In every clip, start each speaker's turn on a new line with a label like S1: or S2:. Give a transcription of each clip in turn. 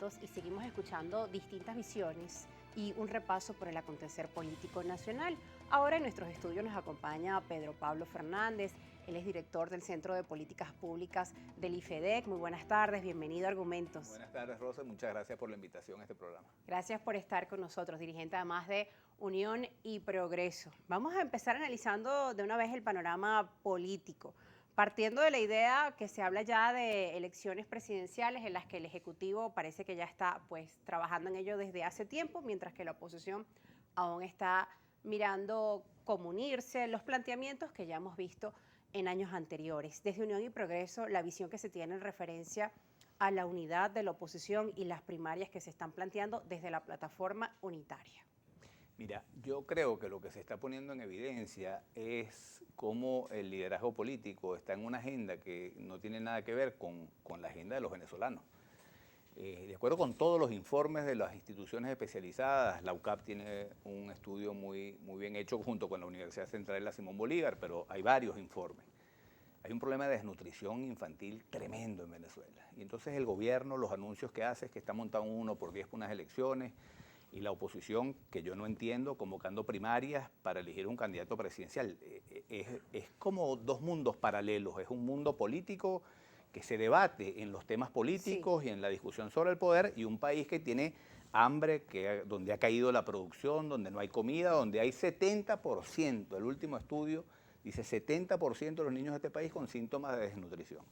S1: Argumentos y seguimos escuchando distintas visiones y un repaso por el acontecer político nacional. Ahora en nuestros estudios nos acompaña Pedro Pablo Fernández, él es director del Centro de Políticas Públicas del IFEDEC. Muy buenas tardes, bienvenido a Argumentos.
S2: Buenas tardes, Rosa, muchas gracias por la invitación a este programa.
S1: Gracias por estar con nosotros, dirigente además de Unión y Progreso. Vamos a empezar analizando de una vez el panorama político, partiendo de la idea que se habla ya de elecciones presidenciales en las que el Ejecutivo parece que ya está trabajando en ello desde hace tiempo, mientras que la oposición aún está mirando cómo unirse, los planteamientos que ya hemos visto en años anteriores. Desde Unión y Progreso, la visión que se tiene en referencia a la unidad de la oposición y las primarias que se están planteando desde la plataforma unitaria.
S2: Mira, yo creo que lo que se está poniendo en evidencia es cómo el liderazgo político está en una agenda que no tiene nada que ver con la agenda de los venezolanos. De acuerdo con todos los informes de las instituciones especializadas, la UCAP tiene un estudio muy bien hecho junto con la Universidad Central de la Simón Bolívar, pero hay varios informes. Hay un problema de desnutrición infantil tremendo en Venezuela. Y entonces el gobierno, los anuncios que hace es que está montando un 1x10 por unas elecciones, y la oposición, que yo no entiendo, convocando primarias para elegir un candidato presidencial. Es como dos mundos paralelos. Es un mundo político que se debate en los temas políticos, sí, y en la discusión sobre el poder, y un país que tiene hambre, donde ha caído la producción, donde no hay comida, donde hay 70%, el último estudio dice 70% de los niños de este país con síntomas de desnutrición.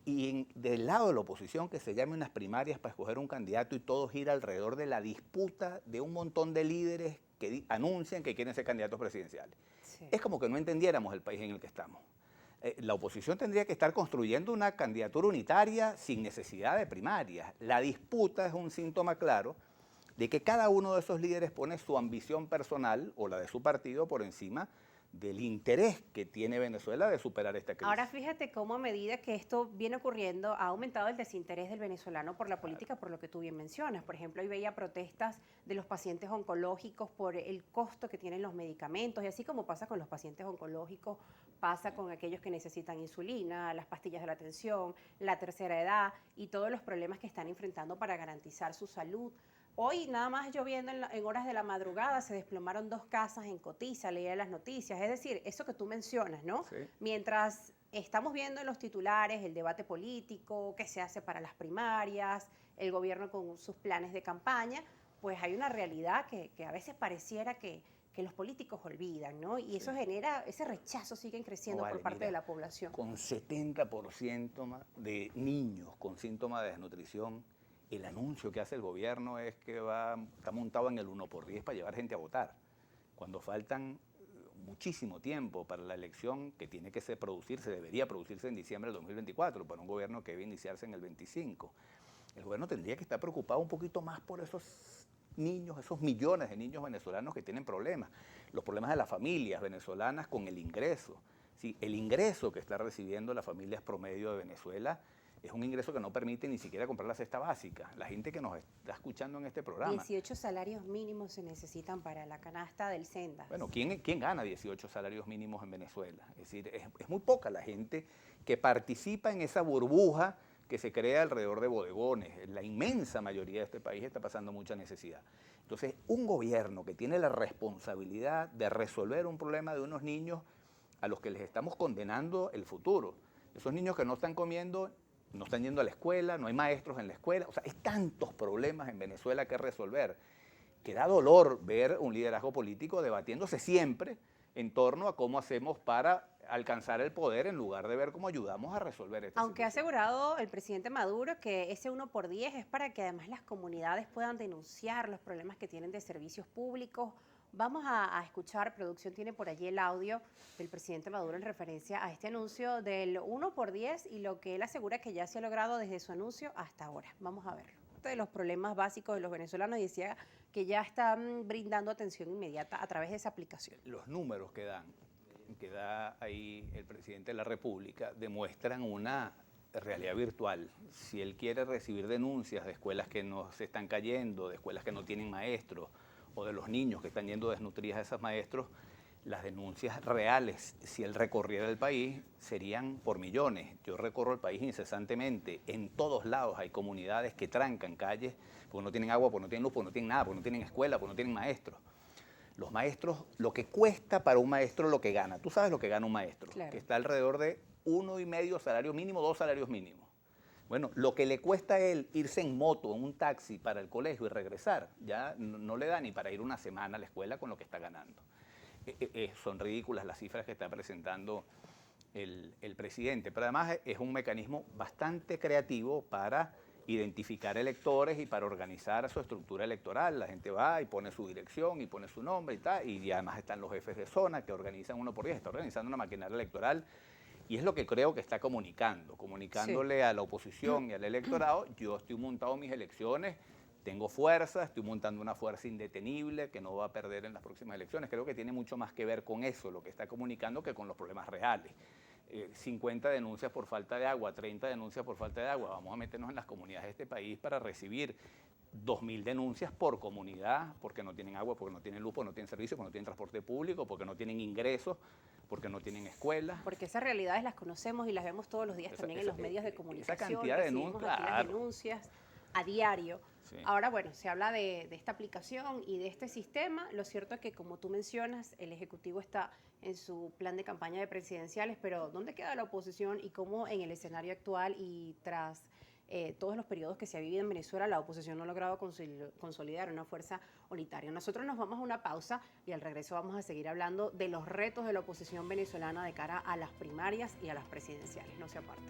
S2: Y del lado de la oposición, que se llame unas primarias para escoger un candidato y todo gira alrededor de la disputa de un montón de líderes que anuncian que quieren ser candidatos presidenciales. Sí. Es como que no entendiéramos el país en el que estamos. La oposición tendría que estar construyendo una candidatura unitaria sin necesidad de primarias. La disputa es un síntoma claro de que cada uno de esos líderes pone su ambición personal o la de su partido por encima del interés que tiene Venezuela de superar esta crisis.
S1: Ahora fíjate cómo a medida que esto viene ocurriendo ha aumentado el desinterés del venezolano por la política, por lo que tú bien mencionas. Por ejemplo, hoy veía protestas de los pacientes oncológicos por el costo que tienen los medicamentos, y así como pasa con los pacientes oncológicos, pasa con aquellos que necesitan insulina, las pastillas de la tensión, la tercera edad y todos los problemas que están enfrentando para garantizar su salud. Hoy, nada más lloviendo en horas de la madrugada, se desplomaron 2 casas en Cotiza, leía las noticias. Es decir, eso que tú mencionas, ¿no? Sí. Mientras estamos viendo en los titulares el debate político, qué se hace para las primarias, el gobierno con sus planes de campaña, pues hay una realidad que a veces pareciera que los políticos olvidan, ¿no? Y eso genera, ese rechazo sigue creciendo por parte de la población.
S2: Con 70% de niños con síntomas de desnutrición, el anuncio que hace el gobierno es que está montado en el 1x10 para llevar gente a votar, cuando faltan muchísimo tiempo para la elección que tiene que debería producirse en diciembre del 2024, para un gobierno que debe iniciarse en el 25. El gobierno tendría que estar preocupado un poquito más por esos niños, esos millones de niños venezolanos que tienen problemas, los problemas de las familias venezolanas con el ingreso. Sí, el ingreso que está recibiendo las familias promedio de Venezuela es un ingreso que no permite ni siquiera comprar la cesta básica. La gente que nos está escuchando en este programa.
S1: 18 salarios mínimos se necesitan para la canasta del Sendas.
S2: Bueno, ¿quién gana 18 salarios mínimos en Venezuela? Es decir, es muy poca la gente que participa en esa burbuja que se crea alrededor de bodegones. La inmensa mayoría de este país está pasando mucha necesidad. Entonces, un gobierno que tiene la responsabilidad de resolver un problema de unos niños a los que les estamos condenando el futuro. Esos niños que no están comiendo, no están yendo a la escuela, no hay maestros en la escuela. O sea, hay tantos problemas en Venezuela que resolver que da dolor ver un liderazgo político debatiéndose siempre en torno a cómo hacemos para alcanzar el poder en lugar de ver cómo ayudamos a resolver esta
S1: Aunque
S2: situación.
S1: ha asegurado el presidente Maduro que ese 1x10 es para que además las comunidades puedan denunciar los problemas que tienen de servicios públicos. Vamos a escuchar, producción tiene por allí el audio del presidente Maduro en referencia a este anuncio del 1x10 y lo que él asegura que ya se ha logrado desde su anuncio hasta ahora. Vamos a verlo. De los problemas básicos de los venezolanos, y decía que ya están brindando atención inmediata a través de esa aplicación.
S2: Los números que da ahí el presidente de la República demuestran una realidad virtual. Si él quiere recibir denuncias de escuelas que no se están cayendo, de escuelas que no tienen maestros, o de los niños que están yendo desnutridas a esos maestros, las denuncias reales, si él recorriera el país, serían por millones. Yo recorro el país incesantemente. En todos lados hay comunidades que trancan calles porque no tienen agua, porque no tienen luz, porque no tienen nada, porque no tienen escuela, porque no tienen maestros. Los maestros, lo que cuesta para un maestro, lo que gana. Tú sabes lo que gana un maestro,
S1: Claro.
S2: que está alrededor de 1,5 salario mínimo, 2 salarios mínimos. Bueno, lo que le cuesta a él irse en moto, en un taxi para el colegio y regresar, ya no le da ni para ir una semana a la escuela con lo que está ganando. Son ridículas las cifras que está presentando el presidente, pero además es un mecanismo bastante creativo para identificar electores y para organizar su estructura electoral. La gente va y pone su dirección y pone su nombre y tal, y además están los jefes de zona que organizan uno por día, está organizando una maquinaria electoral. Y es lo que creo que está comunicándole sí. A la oposición y al electorado: yo estoy montado en mis elecciones, tengo fuerza, estoy montando una fuerza indetenible que no va a perder en las próximas elecciones. Creo que tiene mucho más que ver con eso, lo que está comunicando, que con los problemas reales. 50 denuncias por falta de agua, 30 denuncias por falta de agua. Vamos a meternos en las comunidades de este país para recibir 2.000 denuncias por comunidad, porque no tienen agua, porque no tienen luz, porque no tienen servicio, porque no tienen transporte público, porque no tienen ingresos, porque no tienen escuelas.
S1: Porque esas realidades las conocemos y las vemos todos los días también en los medios de comunicación.
S2: Esa cantidad de denuncias,
S1: claro. Las denuncias a diario. Sí. Ahora, bueno, se habla de esta aplicación y de este sistema. Lo cierto es que, como tú mencionas, el Ejecutivo está en su plan de campaña de presidenciales, pero ¿dónde queda la oposición y cómo en el escenario actual y tras todos los periodos que se ha vivido en Venezuela, la oposición no ha logrado consolidar una fuerza unitaria? Nosotros nos vamos a una pausa y al regreso vamos a seguir hablando de los retos de la oposición venezolana de cara a las primarias y a las presidenciales. No se aparten.